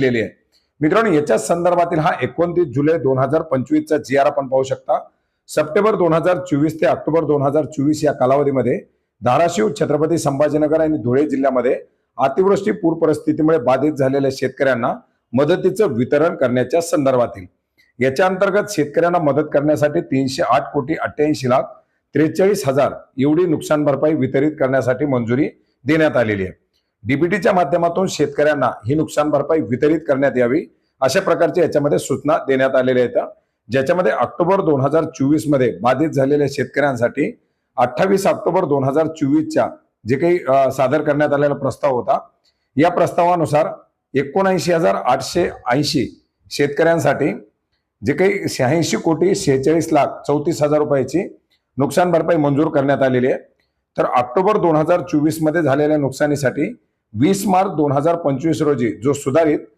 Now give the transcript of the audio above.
दिलेली आहे। मित्रांनो, याच्या संदर्भातील हा 29 जुलै 2025 चा जी आर आपण पाहू शकता। सप्टेंबर 2024 ते ऑक्टोबर 2024 या कालावधीमध्ये धाराशिव, छत्रपती संभाजीनगर आणि धुळे जिल्ह्यामध्ये अतिवृष्टी पूर परिस्थितीमुळे बाधित झालेल्या शेतकऱ्यांना मदतीचं वितरण करण्याच्या संदर्भातील याच्या अंतर्गत शेतकऱ्यांना मदत करण्यासाठी 308,88,43,000 एवढी नुकसान भरपाई वितरित करण्यासाठी मंजुरी देण्यात आलेली आहे। डीबीटीच्या माध्यमातून शेतकऱ्यांना ही नुकसान भरपाई वितरित करण्यात यावी अशा प्रकारच्या याच्यामध्ये सूचना देण्यात आलेल्या आहेत, ज्याच्यामध्ये ऑक्टोबर 2024 मध्ये बाधित झालेल्या शेतकऱ्यांसाठी 28 ऑक्टोबर 2024 च्या जे काही सादर करण्यात आलेला प्रस्ताव होता, या प्रस्तावानुसार 79,880 शेतकऱ्यांसाठी जे काही 86,46,34,00,000 रुपयाची नुकसान भरपाई मंजूर करण्यात आलेली आहे। तर ऑक्टोबर 2024 मध्ये झालेल्या नुकसानीसाठी 20 मार्च 2025 रोजी जो सुधारित